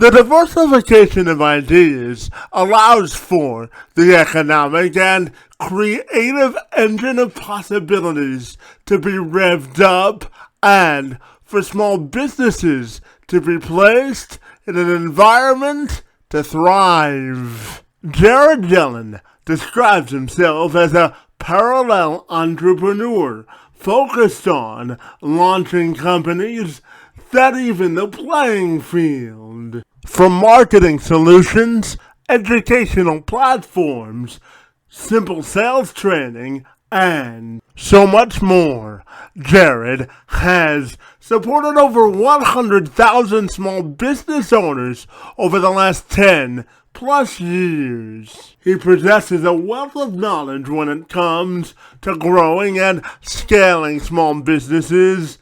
The diversification of ideas allows for the economic and creative engine of possibilities to be revved up and for small businesses to be placed in an environment to thrive. Jared Yellin describes himself as a parallel entrepreneur focused on launching companies that even the playing field. From marketing solutions, educational platforms, simple sales training, and so much more, Jared has supported over 100,000 small business owners over the last 10 plus years. He possesses a wealth of knowledge when it comes to growing and scaling small businesses,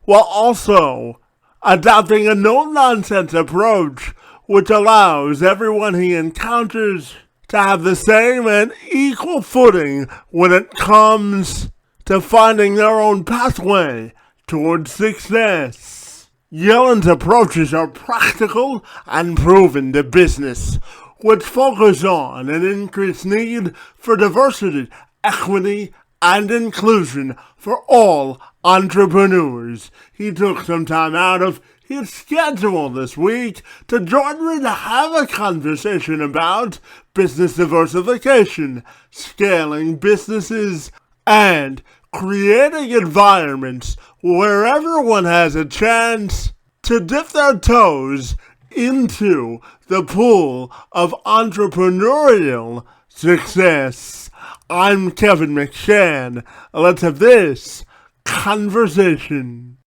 while also adopting a no-nonsense approach which allows everyone he encounters to have the same and equal footing when it comes to finding their own pathway towards success. Yellin's approaches are practical and proven to business, which focus on an increased need for diversity, equity, and inclusion for all entrepreneurs. He took some time out of his schedule this week to join me to have a conversation about business diversification, scaling businesses, and creating environments where everyone has a chance to dip their toes into the pool of entrepreneurial success. I'm Kevin McShann. Let's have this conversation.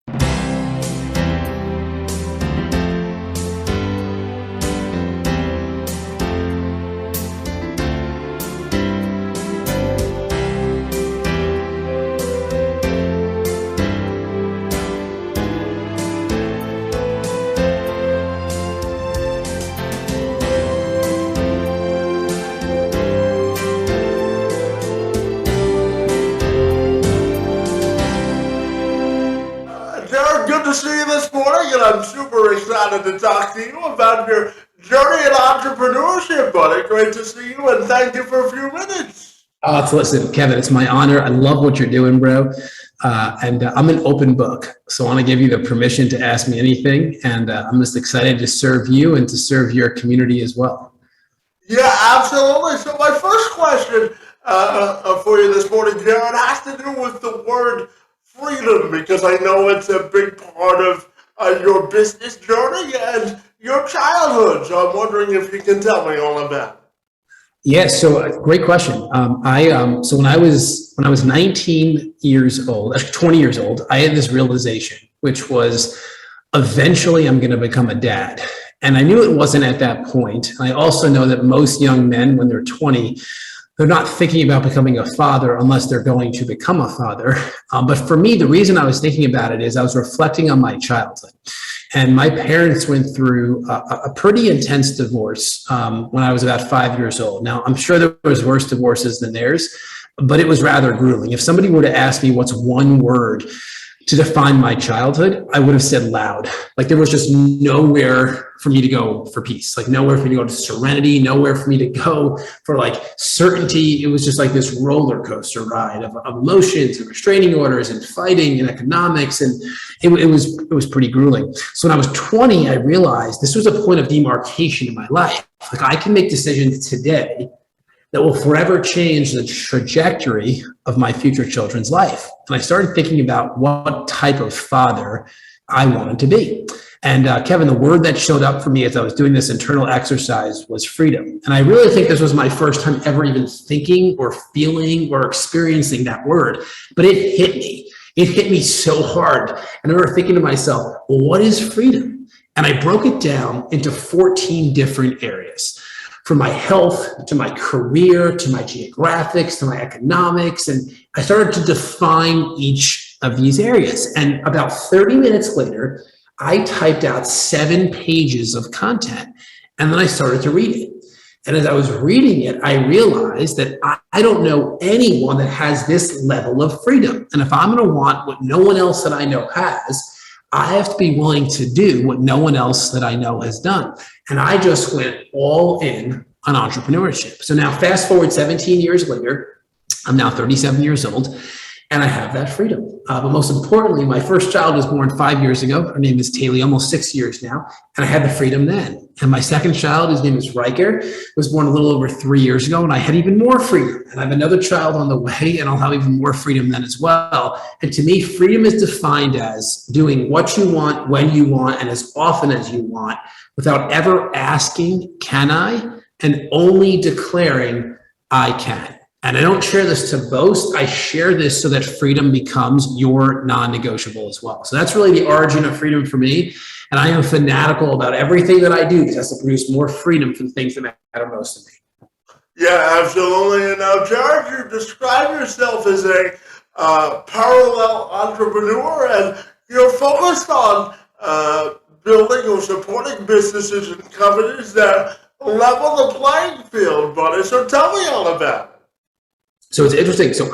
Good to see you this morning, and I'm super excited to talk to you about your journey in entrepreneurship, buddy. Great to see you, and thank you for a few minutes. Listen, Kevin, it's my honor. I love what you're doing, bro. And I'm an open book, so I want to give you the permission to ask me anything, and I'm just excited to serve you and to serve your community as well. Yeah, absolutely. So my first question for you this morning, Jared, has to do with the word freedom, because I know it's a big part of your business journey and your childhood. So I'm wondering if you can tell me all about it. Yeah, so great question. So when I was 19 years old, 20 years old, I had this realization, which was eventually I'm going to become a dad. And I knew it wasn't at that point. I also know that most young men, when they're 20, they're not thinking about becoming a father unless they're going to become a father. But for me, the reason I was thinking about it is I was reflecting on my childhood. And my parents went through a pretty intense divorce when I was about 5 years old. Now, I'm sure there was worse divorces than theirs, but it was rather grueling. If somebody were to ask me what's one word to define my childhood, I would have said loud. Like there was just nowhere for me to go for peace, like nowhere for me to go to serenity, nowhere for me to go for like certainty. It was just like this roller coaster ride of emotions and restraining orders and fighting and economics. And it was pretty grueling. So when I was 20, I realized this was a point of demarcation in my life. Like I can make decisions today that will forever change the trajectory of my future children's life. And I started thinking about what type of father I wanted to be. And Kevin, the word that showed up for me as I was doing this internal exercise was freedom. And I really think this was my first time ever even thinking or feeling or experiencing that word, but it hit me. It hit me so hard. And I remember thinking to myself, well, what is freedom? And I broke it down into 14 different areas. From my health, to my career, to my geographics, to my economics. And I started to define each of these areas. And about 30 minutes later, I typed out 7 pages of content. And then I started to read it. And as I was reading it, I realized that I don't know anyone that has this level of freedom. And if I'm going to want what no one else that I know has, I have to be willing to do what no one else that I know has done. And I just went all in on entrepreneurship. So now fast forward 17 years later, I'm now 37 years old, and I have that freedom. But most importantly, my first child was born 5 years ago. Her name is Taylor, almost 6 years now. And I had the freedom then. And my second child, his name is Riker, was born a little over 3 years ago, and I had even more freedom. And I have another child on the way, and I'll have even more freedom then as well. And to me, freedom is defined as doing what you want, when you want, and as often as you want, without ever asking, can I? And only declaring, I can. And I don't share this to boast. I share this so that freedom becomes your non-negotiable as well. So that's really the origin of freedom for me. And I am fanatical about everything that I do because it has to produce more freedom for the things that matter most to me. Yeah, absolutely. And now, Jared, you describe yourself as a parallel entrepreneur, and you're focused on building or supporting businesses and companies that level the playing field, buddy. So tell me all about it. So it's interesting. So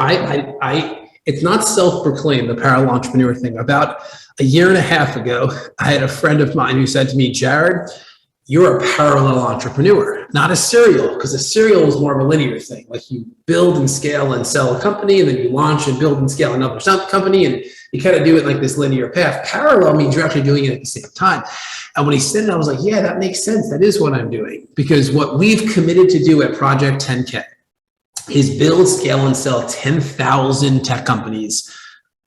it's not self-proclaimed, the parallel entrepreneur thing. About a year and a half ago, I had a friend of mine who said to me, Jared, you're a parallel entrepreneur, not a serial, because a serial is more of a linear thing. Like you build and scale and sell a company, and then you launch and build and scale another company, and you kind of do it like this linear path. Parallel means you're actually doing it at the same time. And when he said it, I was like, yeah, that makes sense. That is what I'm doing. Because what we've committed to do at Project 10K is build, scale, and sell 10,000 tech companies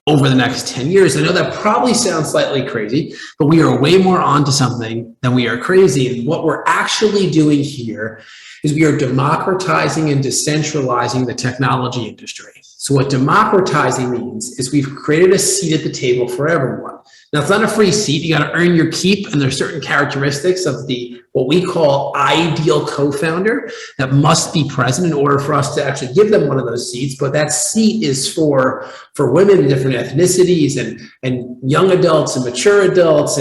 over the next 10 years. I know that probably sounds slightly crazy, but we are way more onto something than we are crazy. And what we're actually doing here is we are democratizing and decentralizing the technology industry. So what democratizing means is we've created a seat at the table for everyone. Now, it's not a free seat. You got to earn your keep, and there's certain characteristics of what we call ideal co-founder that must be present in order for us to actually give them one of those seats. But that seat is for women of different ethnicities and young adults and mature adults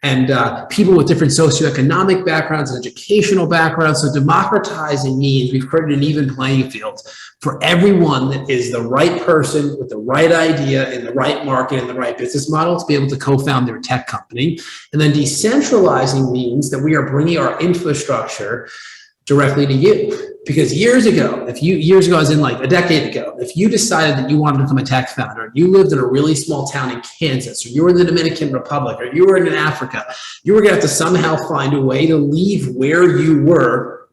and people with different socioeconomic backgrounds and educational backgrounds. So democratizing means we've created an even playing field for everyone that is the right person with the right idea in the right market and the right business model to be able to co-found their tech company. And then decentralizing means that we are bringing our infrastructure directly to you. Because years ago, as in like a decade ago, if you decided that you wanted to become a tech founder, you lived in a really small town in Kansas, or you were in the Dominican Republic, or you were in Africa, you were going to have to somehow find a way to leave where you were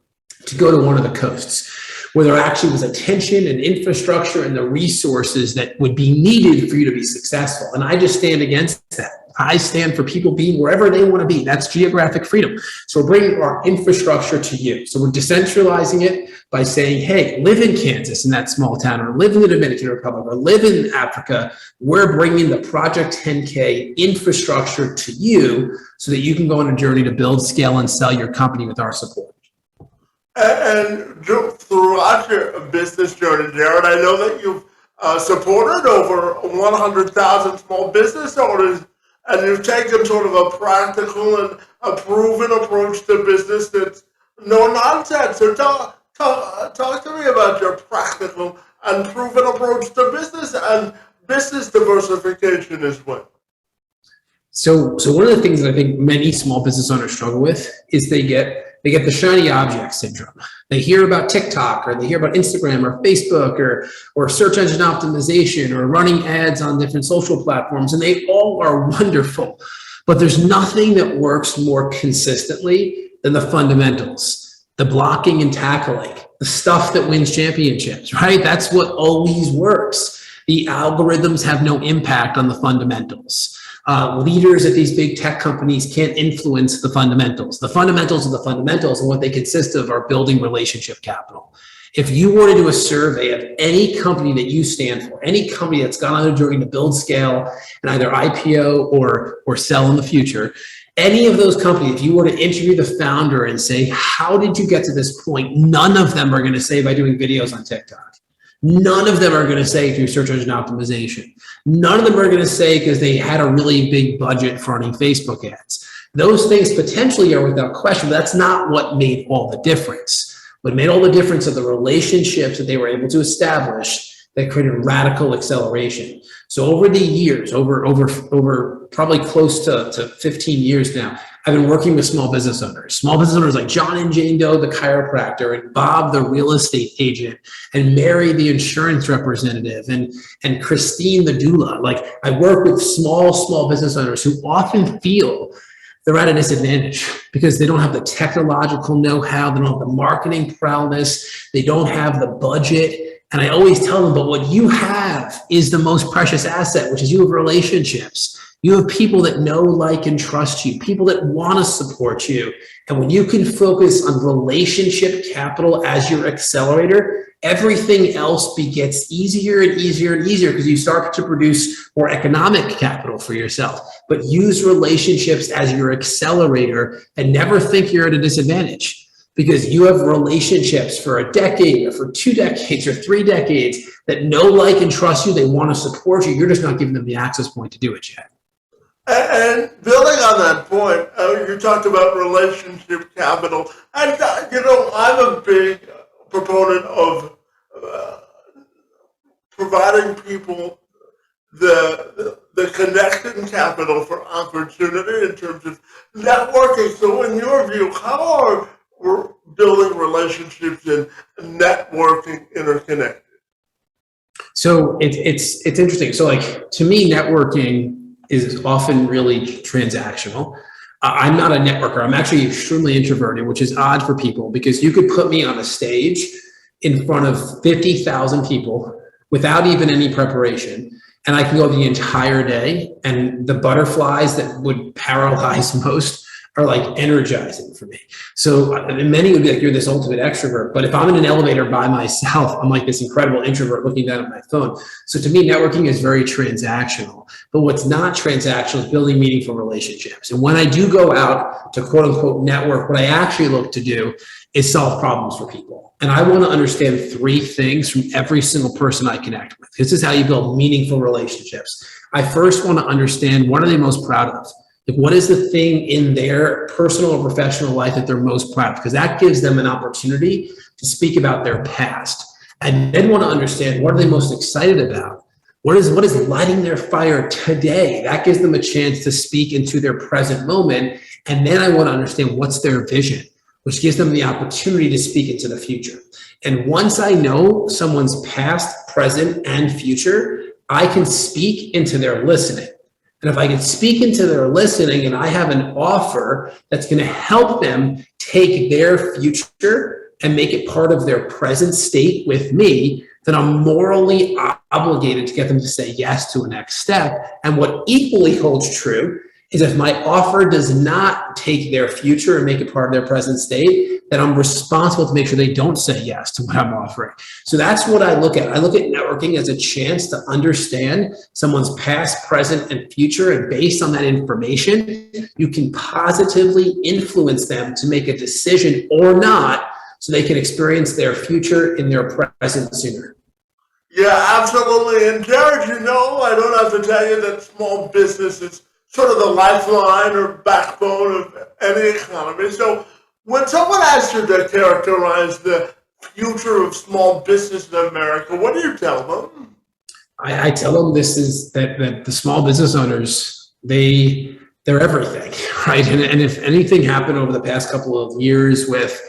to go to one of the coasts, where there actually was attention and infrastructure and the resources that would be needed for you to be successful. And I just stand against that. I stand for people being wherever they want to be. That's geographic freedom. So we're bringing our infrastructure to you. So we're decentralizing it by saying, hey, live in Kansas in that small town, or live in the Dominican Republic, or live in Africa. We're bringing the Project 10K infrastructure to you so that you can go on a journey to build, scale, and sell your company with our support. And throughout your business journey, Jared, I know that you've supported over 100,000 small business owners, and you've taken sort of a practical and a proven approach to business that's no nonsense. So talk to me about your practical and proven approach to business and business diversification as well. So one of the things that I think many small business owners struggle with is they get the shiny object syndrome. They hear about TikTok, or they hear about Instagram or Facebook or search engine optimization or running ads on different social platforms, and they all are wonderful. But there's nothing that works more consistently than the fundamentals, the blocking and tackling, the stuff that wins championships, right? That's what always works. The algorithms have no impact on the fundamentals. Leaders at these big tech companies can't influence the fundamentals. The fundamentals are the fundamentals, and what they consist of are building relationship capital. If you were to do a survey of any company that you stand for, any company that's gone on a journey to build, scale, and either IPO or sell in the future, any of those companies, if you were to interview the founder and say, how did you get to this point? None of them are going to say by doing videos on TikTok. None of them are going to say through search engine optimization. None of them are going to say because they had a really big budget for running Facebook ads. Those things potentially are without question, but that's not what made all the difference. What made all the difference are the relationships that they were able to establish that created radical acceleration. So over the years, over probably close to 15 years now, I've been working with small business owners like John and Jane Doe, the chiropractor, and Bob, the real estate agent, and Mary, the insurance representative, and Christine, the doula. Like, I work with small business owners who often feel they're at a disadvantage because they don't have the technological know-how, they don't have the marketing prowess, they don't have the budget. And I always tell them, but what you have is the most precious asset, which is you have relationships. You have people that know, like, and trust you, people that want to support you. And when you can focus on relationship capital as your accelerator, everything else gets easier and easier and easier because you start to produce more economic capital for yourself. But use relationships as your accelerator and never think you're at a disadvantage, because you have relationships for a decade or for 2 decades or 3 decades that know, like, and trust you. They want to support you. You're just not giving them the access point to do it yet. And building on that point, you talked about relationship capital. And, I'm a big proponent of providing people the connection capital for opportunity in terms of networking. So in your view, how are building relationships and networking interconnected? So it's interesting. So, like, to me, networking is often really transactional. I'm not a networker. I'm actually extremely introverted, which is odd for people because you could put me on a stage in front of 50,000 people without even any preparation, and I can go the entire day, and the butterflies that would paralyze most are like energizing for me. So many would be like, you're this ultimate extrovert, but if I'm in an elevator by myself, I'm like this incredible introvert looking down at my phone. So to me, networking is very transactional, but what's not transactional is building meaningful relationships. And when I do go out to quote unquote network, what I actually look to do is solve problems for people. And I want to understand 3 things from every single person I connect with. This is how you build meaningful relationships. I first want to understand, what are they most proud of? Like, what is the thing in their personal or professional life that they're most proud of? Because that gives them an opportunity to speak about their past. And then want to understand, what are they most excited about? What is lighting their fire today? That gives them a chance to speak into their present moment. And then I want to understand, what's their vision, which gives them the opportunity to speak into the future. And once I know someone's past, present, and future, I can speak into their listening. And if I can speak into their listening and I have an offer that's going to help them take their future and make it part of their present state with me, then I'm morally obligated to get them to say yes to a next step. And what equally holds true is if my offer does not take their future and make it part of their present state, then I'm responsible to make sure they don't say yes to what I'm offering. So that's what I look at. I look at networking as a chance to understand someone's past, present, and future. And based on that information, you can positively influence them to make a decision or not, so they can experience their future in their present sooner. Yeah, absolutely. And Jared, I don't have to tell you that small business is sort of the lifeline or backbone of any economy. So when someone asks you to characterize the future of small business in America, what do you tell them? I tell them that the small business owners, they're everything, right? And if anything happened over the past couple of years with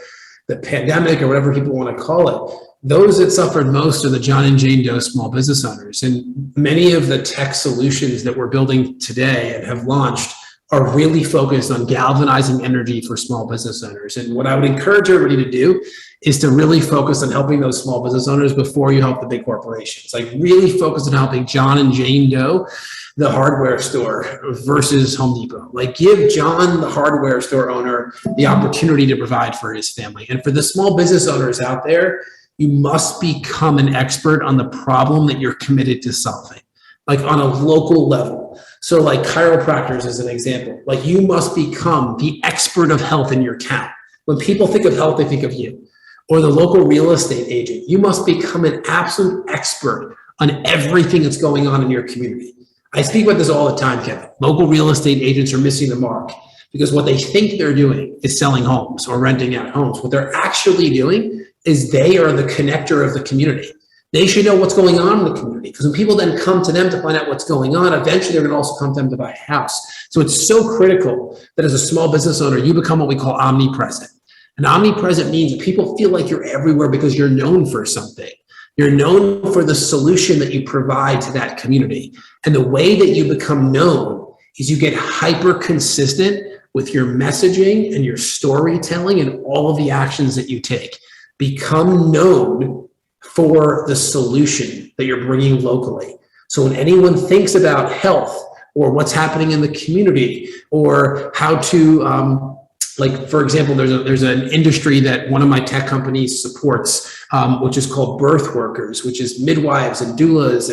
the pandemic or whatever people want to call it, those that suffered most are the John and Jane Doe small business owners. And many of the tech solutions that we're building today and have launched are really focused on galvanizing energy for small business owners. And what I would encourage everybody to do is to really focus on helping those small business owners before you help the big corporations. Like, really focus on helping John and Jane Doe, the hardware store, versus Home Depot. Like, give John, the hardware store owner, the opportunity to provide for his family. And for the small business owners out there, you must become an expert on the problem that you're committed to solving, like on a local level. So like chiropractors as an example, like you must become the expert of health in your town. When people think of health, they think of you. Or the local real estate agent, you must become an absolute expert on everything that's going on in your community. I speak about this all the time, Kevin. Local real estate agents are missing the mark because what they think they're doing is selling homes or renting out homes. What they're actually doing is they are the connector of the community. They should know what's going on in the community, because when people then come to them to find out what's going on, eventually they're going to also come to them to buy a house. So it's so critical that as a small business owner, you become what we call omnipresent. And omnipresent means that people feel like you're everywhere because you're known for something. You're known for the solution that you provide to that community. And the way that you become known is you get hyper consistent with your messaging and your storytelling and all of the actions that you take. Become known for the solution that you're bringing locally. So when anyone thinks about health or what's happening in the community or how to, like, for example, there's an industry that one of my tech companies supports, which is called birth workers, which is midwives and doulas.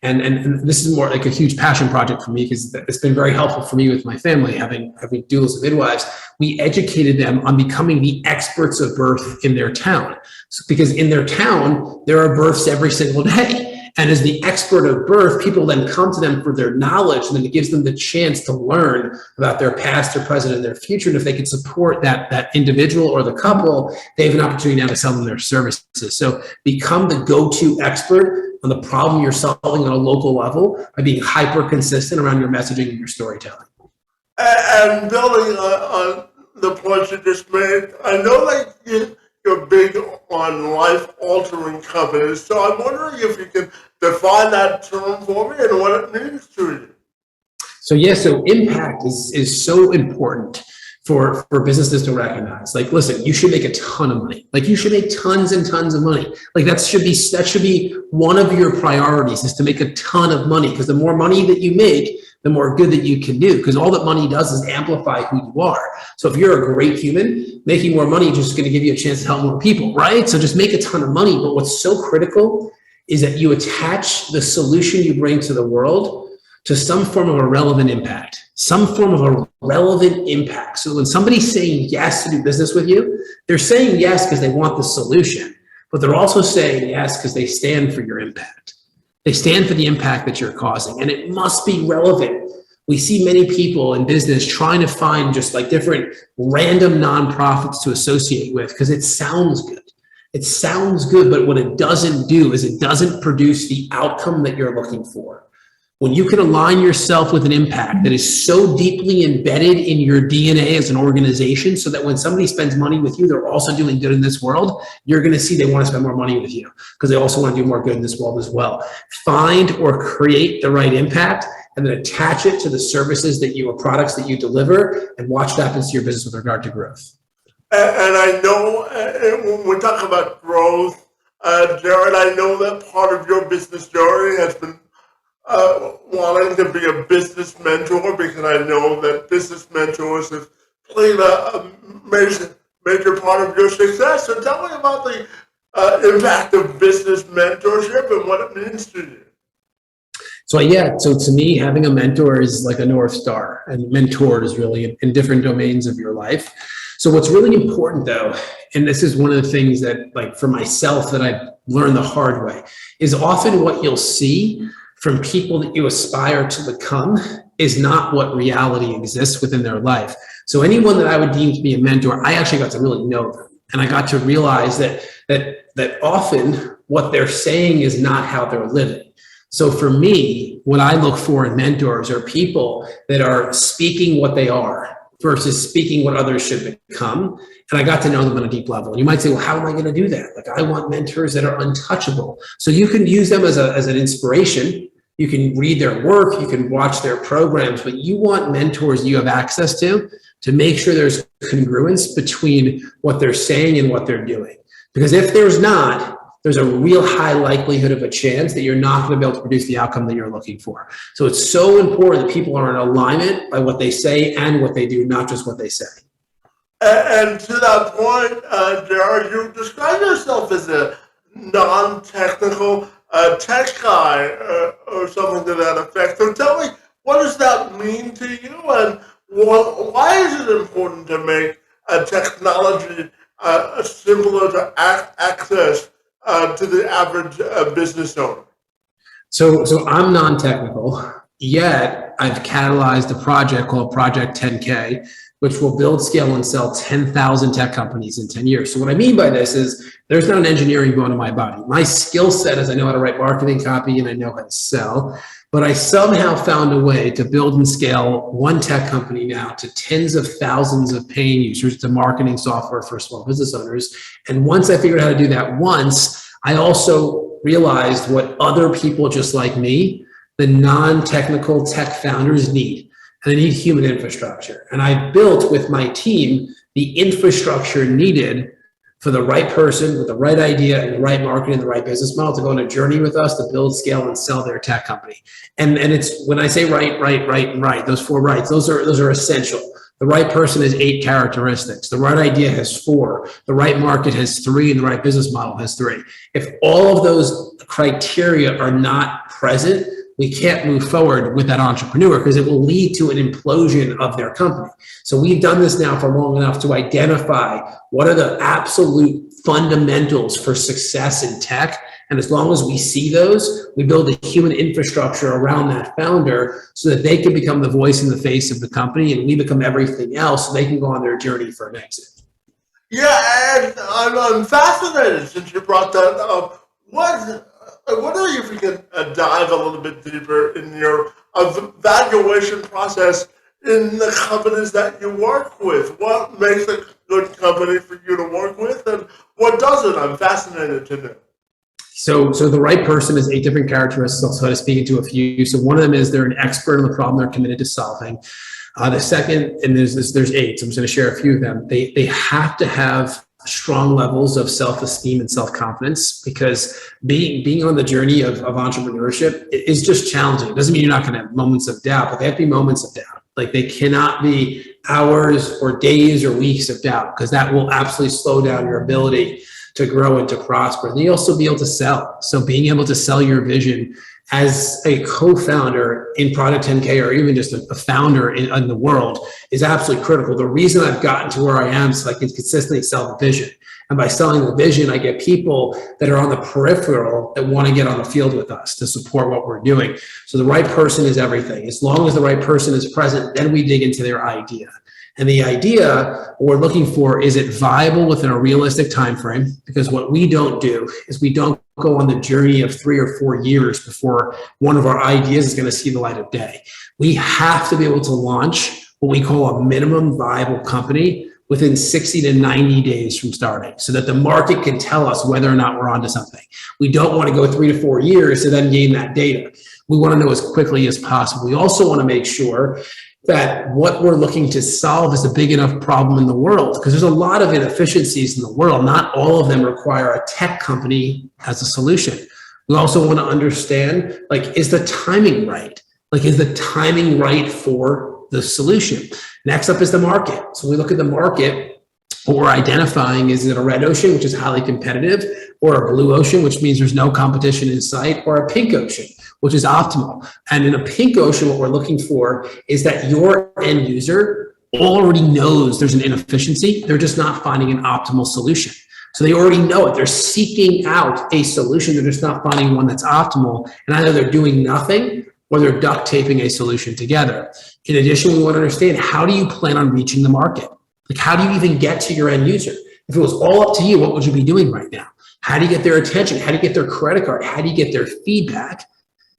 And this is more like a huge passion project for me because it's been very helpful for me with my family, having doulas and midwives. We educated them on becoming the experts of birth in their town. So, because in their town, there are births every single day. And as the expert of birth, people then come to them for their knowledge, and then it gives them the chance to learn about their past, their present, and their future. And if they can support that individual or the couple, they have an opportunity now to sell them their services. So become the go-to expert on the problem you're solving on a local level by being hyper consistent around your messaging and your storytelling. And building on the point you just made, I know that you're big on life-altering companies, so I'm wondering if you can define that term for me and what it means to you. So so impact is so important for businesses to recognize. Like, listen, you should make a ton of money. Like, you should make tons and tons of money. Like, that should be one of your priorities, is to make a ton of money, because the more money that you make, the more good that you can do, because all that money does is amplify who you are. So if you're a great human, making more money is just going to give you a chance to help more people, right? So just make a ton of money. But what's so critical is that you attach the solution you bring to the world to some form of a relevant impact, some form of a relevant impact. So when somebody's saying yes to do business with you, they're saying yes because they want the solution, but they're also saying yes because they stand for your impact. They stand for the impact that you're causing, and it must be relevant. We see many people in business trying to find just like different random nonprofits to associate with because it sounds good. It sounds good, but what it doesn't do is it doesn't produce the outcome that you're looking for. When you can align yourself with an impact that is so deeply embedded in your DNA as an organization, so that when somebody spends money with you, they're also doing good in this world, you're going to see they want to spend more money with you because they also want to do more good in this world as well. Find or create the right impact and then attach it to the services that you or products that you deliver, and watch what happens to your business with regard to growth. And I know when we talk about growth, Jared, I know that part of your business story has been wanting to be a business mentor, because I know that business mentors have played a major part of your success. So tell me about the impact of business mentorship and what it means to you. So to me, having a mentor is like a North Star, and mentors really in different domains of your life. So what's really important though, and this is one of the things that, like, for myself that I've learned the hard way, is often what you'll see from people that you aspire to become is not what reality exists within their life. So anyone that I would deem to be a mentor, I actually got to really know them. And I got to realize that often what they're saying is not how they're living. So for me, what I look for in mentors are people that are speaking what they are versus speaking what others should become. And I got to know them on a deep level. And you might say, well, how am I going to do that? Like, I want mentors that are untouchable. So you can use them as an inspiration. You can read their work, you can watch their programs, but you want mentors you have access to make sure there's congruence between what they're saying and what they're doing. Because if there's not, there's a real high likelihood of a chance that you're not going to be able to produce the outcome that you're looking for. So it's so important that people are in alignment by what they say and what they do, not just what they say. And to that point, Jared, you describe yourself as a non-technical tech guy or something to that effect. So tell me, what does that mean to you, and why is it important to make technology simpler to access to the average business owner? So I'm non-technical, yet I've catalyzed a project called Project 10K, which will build, scale, and sell 10,000 tech companies in 10 years. So what I mean by this is there's not an engineering bone in my body. My skill set is I know how to write marketing copy and I know how to sell, but I somehow found a way to build and scale one tech company now to tens of thousands of paying users to marketing software for small business owners. And once I figured out how to do that once, I also realized what other people just like me, the non-technical tech founders need. And they need human infrastructure. And I built with my team the infrastructure needed for the right person with the right idea and the right marketing and the right business model to go on a journey with us to build, scale, and sell their tech company. And it's when I say right, those four rights, those are essential. The right person has 8 characteristics. The right idea has 4. The right market has 3, and the right business model has 3. If all of those criteria are not present, we can't move forward with that entrepreneur because it will lead to an implosion of their company. So we've done this now for long enough to identify what are the absolute fundamentals for success in tech. And as long as we see those, we build a human infrastructure around that founder so that they can become the voice and the face of the company, and we become everything else so they can go on their journey for an exit. Yeah, and I'm fascinated since you brought that up. I wonder if we can dive a little bit deeper in your evaluation process in the companies that you work with. What makes a good company for you to work with, and what doesn't? I'm fascinated to know. So the right person has 8 different characteristics. I'll try to speak into a few. So one of them is they're an expert on the problem they're committed to solving. The second, and there's 8, so I'm just going to share a few of them. They have to have strong levels of self-esteem and self-confidence, because being on the journey of entrepreneurship is just challenging. It doesn't mean you're not going to have moments of doubt, but they have to be moments of doubt. Like, they cannot be hours or days or weeks of doubt, because that will absolutely slow down your ability to grow and to prosper. And you also be able to sell. So being able to sell your vision as a co-founder in Product 10K, or even just a founder in the world, is absolutely critical. The reason I've gotten to where I am is so I can consistently sell the vision. And by selling the vision, I get people that are on the peripheral that want to get on the field with us to support what we're doing. So the right person is everything. As long as the right person is present, then we dig into their idea. And the idea, what we're looking for, is it viable within a realistic time frame? Because what we don't do is we don't go on the journey of 3 or 4 years before one of our ideas is going to see the light of day. We have to be able to launch what we call a minimum viable company within 60 to 90 days from starting, so that the market can tell us whether or not we're onto something. We don't want to go 3 to 4 years to then gain that data. We want to know as quickly as possible. We also want to make sure that what we're looking to solve is a big enough problem in the world, because there's a lot of inefficiencies in the world. Not all of them require a tech company as a solution. We also want to understand, like, is the timing right? Like, is the timing right for the solution? Next up is the market. So we look at the market. What we're identifying, is it a red ocean, which is highly competitive, or a blue ocean, which means there's no competition in sight, or a pink ocean, which is optimal. And in a pink ocean, what we're looking for is that your end user already knows there's an inefficiency. They're just not finding an optimal solution. So they already know it. They're seeking out a solution. They're just not finding one that's optimal. And either they're doing nothing or they're duct taping a solution together. In addition, we want to understand, how do you plan on reaching the market? Like, how do you even get to your end user? If it was all up to you, what would you be doing right now? How do you get their attention? How do you get their credit card? How do you get their feedback?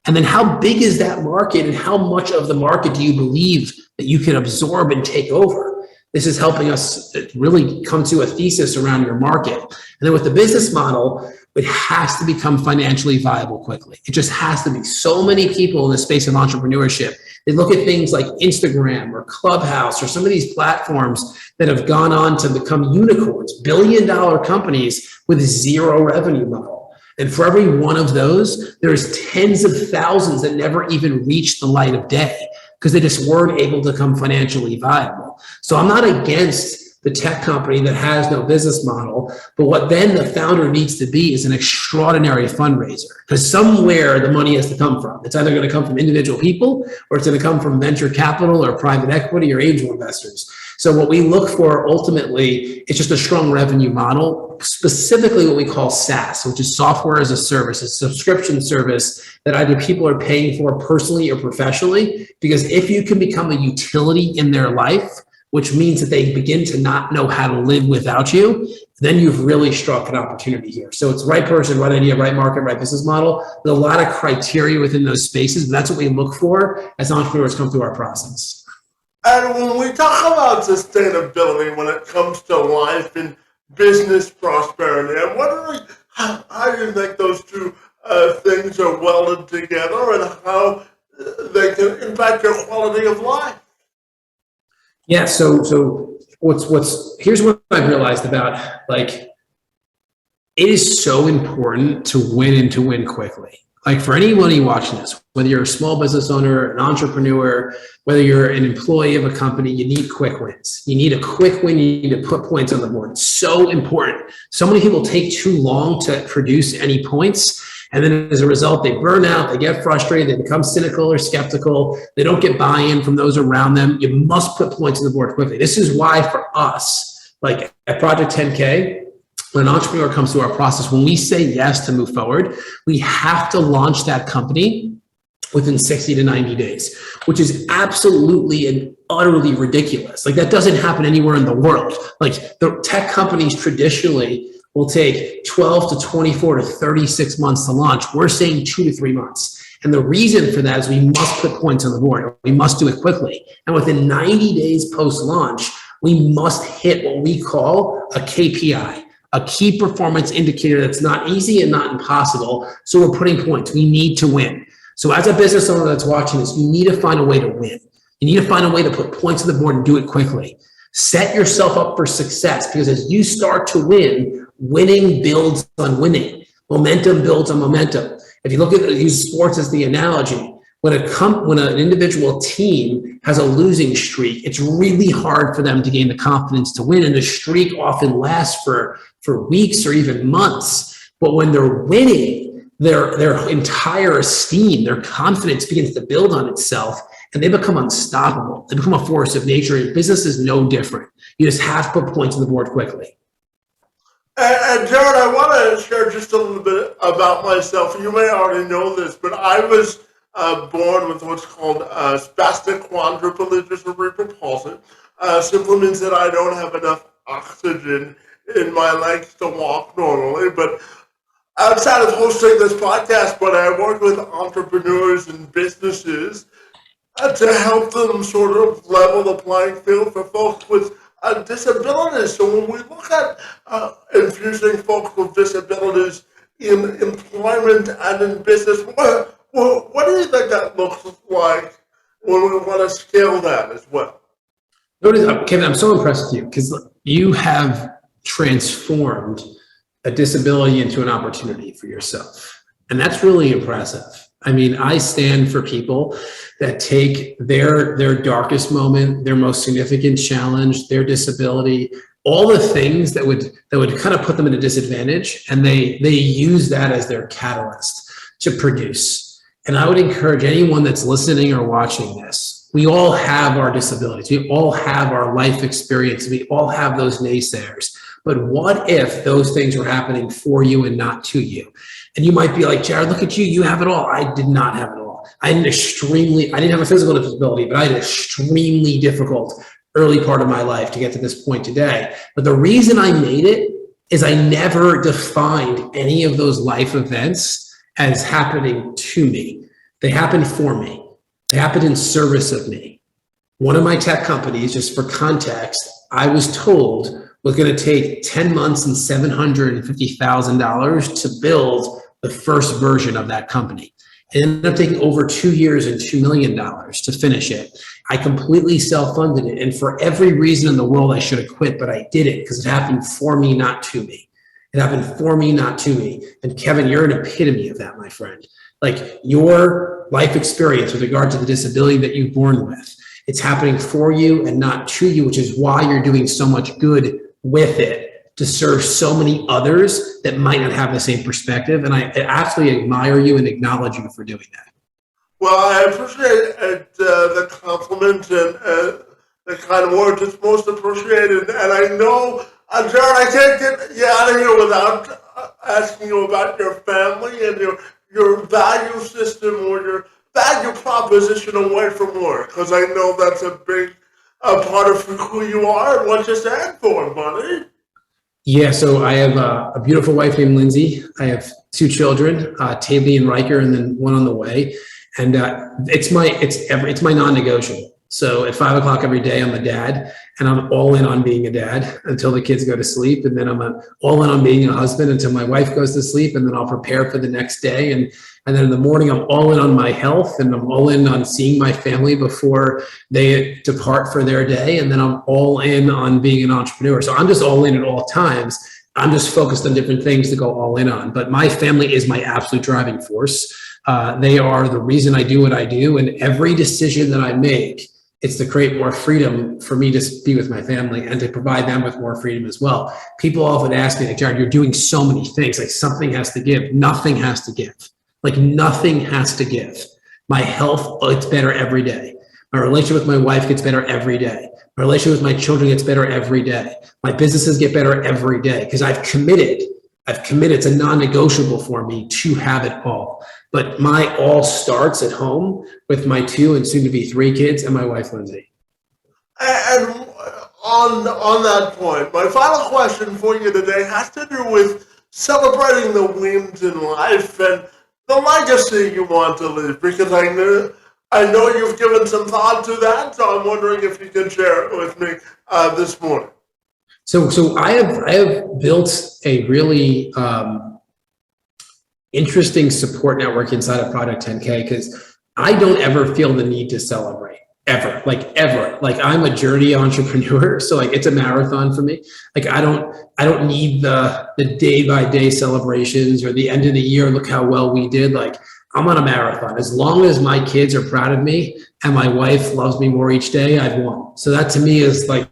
And then how big is that market, and how much of the market do you believe that you can absorb and take over? This is helping us really come to a thesis around your market. And then with the business model, it has to become financially viable quickly. It just has to be. So many people in the space of entrepreneurship, they look at things like Instagram or Clubhouse or some of these platforms that have gone on to become unicorns, billion-dollar companies with 0 revenue model. And for every one of those, there's tens of thousands that never even reached the light of day because they just weren't able to become financially viable. So I'm not against the tech company that has no business model, but what then the founder needs to be is an extraordinary fundraiser, because somewhere the money has to come from. It's either going to come from individual people, or it's going to come from venture capital or private equity or angel investors. So what we look for ultimately is just a strong revenue model, specifically what we call SaaS, which is software as a service, a subscription service that either people are paying for personally or professionally. Because if you can become a utility in their life, which means that they begin to not know how to live without you, then you've really struck an opportunity here. So it's right person, right idea, right market, right business model. There's a lot of criteria within those spaces, but that's what we look for as entrepreneurs come through our process. And when we talk about sustainability, when it comes to life and business prosperity, and how do you think those two things are welded together, and how they can impact your quality of life? Yeah. So here's what I've realized about, like, it is so important to win and to win quickly. Like, for anybody watching this, whether you're a small business owner, an entrepreneur, whether you're an employee of a company, you need quick wins. You need a quick win. You need to put points on the board. It's so important. So many people take too long to produce any points. And then as a result, they burn out, they get frustrated, they become cynical or skeptical. They don't get buy-in from those around them. You must put points on the board quickly. This is why for us, like at Project 10K, when an entrepreneur comes through our process, when we say yes to move forward, we have to launch that company within 60 to 90 days, which is absolutely and utterly ridiculous. Like, that doesn't happen anywhere in the world. Like, the tech companies traditionally will take 12 to 24 to 36 months to launch. We're saying 2 to 3 months. And the reason for that is we must put points on the board. We must do it quickly. And within 90 days post-launch, we must hit what we call a KPI, a key performance indicator. That's not easy and not impossible. So we're putting points. We need to win. So as a business owner that's watching this, you need to find a way to win. You need to find a way to put points on the board and do it quickly. Set yourself up for success, because as you start to win, winning builds on winning. Momentum builds on momentum. If you look at use sports as the analogy, when an individual team has a losing streak, it's really hard for them to gain the confidence to win, and the streak often lasts for weeks or even months. But when they're winning, their entire esteem, their confidence begins to build on itself, and they become unstoppable. They become a force of nature, and business is no different. You just have to put points on the board quickly. And Jared, I want to share just a little bit about myself. You may already know this, but I was born with what's called spastic quadriplegia cerebral palsy. Simply means that I don't have enough oxygen in my legs to walk normally. But outside of hosting this podcast, but I work with entrepreneurs and businesses to help them sort of level the playing field for folks with disabilities. So when we look at infusing folks with disabilities in employment and in business, what do you think that looks like when we want to scale that as well? Notice, Kevin, I'm so impressed with you, because you have transformed a disability into an opportunity for yourself. And that's really impressive. I mean, I stand for people that take their darkest moment, their most significant challenge, their disability, all the things that would kind of put them at a disadvantage, and they use that as their catalyst to produce. And I would encourage anyone that's listening or watching this, we all have our disabilities, we all have our life experience, we all have those naysayers. But what if those things were happening for you and not to you? And you might be like, Jared, look at you, you have it all. I did not have it all. I didn't have a physical disability, but I had an extremely difficult early part of my life to get to this point today. But the reason I made it is I never defined any of those life events as happening to me. They happened for me. They happened in service of me. One of my tech companies, just for context, I was told was going to take 10 months and $750,000 to build the first version of that company. It ended up taking over 2 years and $2 million to finish it. I completely self-funded it. And for every reason in the world, I should have quit, but I didn't, because it happened for me, not to me. It happened for me, not to me. And Kevin, you're an epitome of that, my friend. Like, your life experience with regard to the disability that you're born with, it's happening for you and not to you, which is why you're doing so much good with it to serve so many others that might not have the same perspective. And I absolutely admire you and acknowledge you for doing that. Well, I appreciate the compliment and the kind of words. It's most appreciated. And I know, Jared, I can't get you out of here without asking you about your family and your value system or your value proposition away from work, because I know that's a big a part of who you are and what you stand for, buddy. Yeah, so I have a beautiful wife named Lindsay. I have two children, Taylor and Riker, and then one on the way. And it's my non-negotiable. So at 5 o'clock every day, I'm a dad, and I'm all in on being a dad until the kids go to sleep, and then I'm all in on being a husband until my wife goes to sleep, and then I'll prepare for the next day. And then in the morning, I'm all in on my health, and I'm all in on seeing my family before they depart for their day, and then I'm all in on being an entrepreneur. So I'm just all in at all times. I'm just focused on different things to go all in on. But my family is my absolute driving force. They are the reason I do what I do, and every decision that I make, it's to create more freedom for me to be with my family and to provide them with more freedom as well. People often ask me, like, Jared, you're doing so many things, like something has to give. Nothing has to give. Like nothing has to give. My health gets better every day. My relationship with my wife gets better every day. My relationship with my children gets better every day. My businesses get better every day because I've committed. It's a non-negotiable for me to have it all. But my all starts at home with my 2 and soon to be 3 kids and my wife, Lindsay. And on that point, my final question for you today has to do with celebrating the wins in life and the legacy you want to leave, because I know you've given some thought to that, so I'm wondering if you can share it with me this morning. So I have built a really interesting support network inside of Project 10K because I don't ever feel the need to celebrate ever. Like I'm a journey entrepreneur, so like it's a marathon for me. Like I don't need the day by day celebrations or the end of the year. Look how well we did. Like I'm on a marathon. As long as my kids are proud of me and my wife loves me more each day, I've won. So that to me is my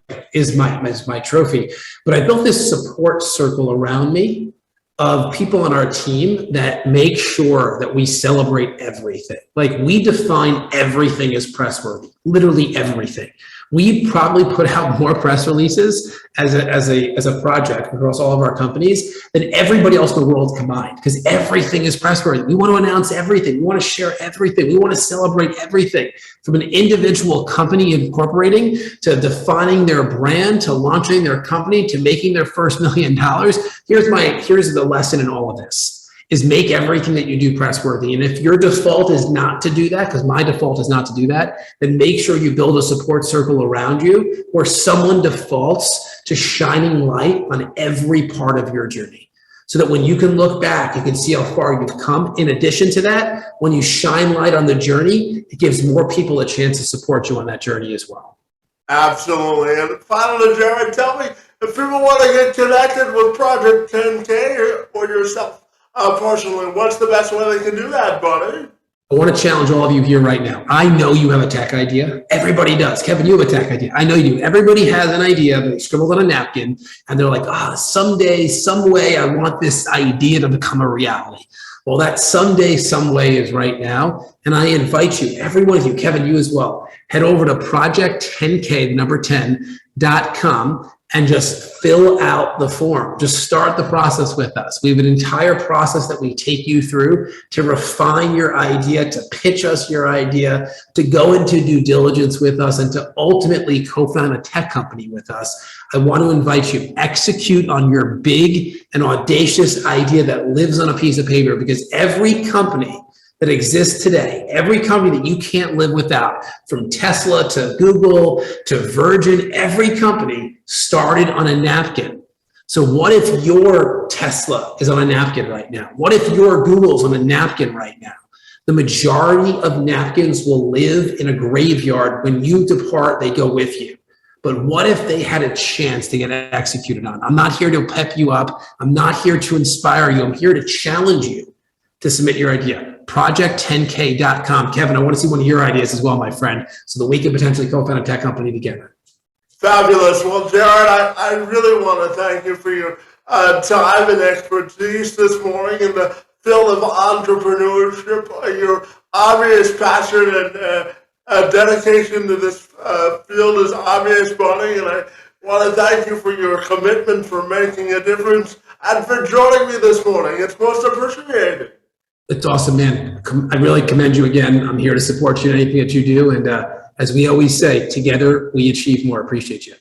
trophy. But I built this support circle around me of people on our team that make sure that we celebrate everything. Like we define everything as press-worthy, literally everything. We probably put out more press releases as a project across all of our companies than everybody else in the world combined, because everything is press-worthy. We want to announce everything. We want to share everything. We want to celebrate everything, from an individual company incorporating to defining their brand, to launching their company, to making their first $1 million. Here's the lesson in all of this. Is make everything that you do press worthy. And if your default is not to do that, because my default is not to do that, then make sure you build a support circle around you where someone defaults to shining light on every part of your journey. So that when you can look back, you can see how far you've come. In addition to that, when you shine light on the journey, it gives more people a chance to support you on that journey as well. Absolutely. And finally, Jared, tell me, if people want to get connected with Project 10K or yourself, personally, what's the best way they can do that, buddy? I want to challenge all of you here right now. I know you have a tech idea. Everybody does. Kevin, you have a tech idea. I know you do. Everybody has an idea that they scribbled on a napkin and they're like, someday, some way, I want this idea to become a reality. Well, that someday, some way is right now. And I invite you, every one of you, Kevin, you as well, head over to project10k10.com and just fill out the form. Just start the process with us. We have an entire process that we take you through to refine your idea, to pitch us your idea, to go into due diligence with us, and to ultimately co-found a tech company with us. I want to invite you, execute on your big and audacious idea that lives on a piece of paper, because every company that exists today, every company that you can't live without, from Tesla to Google to Virgin, every company started on a napkin. So what if your Tesla is on a napkin right now? What if your Google's on a napkin right now? The majority of napkins will live in a graveyard. When you depart, they go with you. But what if they had a chance to get executed on? I'm not here to pep you up. I'm not here to inspire you. I'm here to challenge you to submit your idea. Project10k.com. Kevin, I want to see one of your ideas as well, my friend, so that we can potentially co-found a tech company together. Fabulous. Well, Jared, I really want to thank you for your time and expertise this morning in the field of entrepreneurship, your obvious passion and dedication to this field is obvious, buddy, and I want to thank you for your commitment, for making a difference, and for joining me this morning. It's most appreciated. It's awesome, man. I really commend you again. I'm here to support you in anything that you do. And as we always say, together we achieve more. Appreciate you.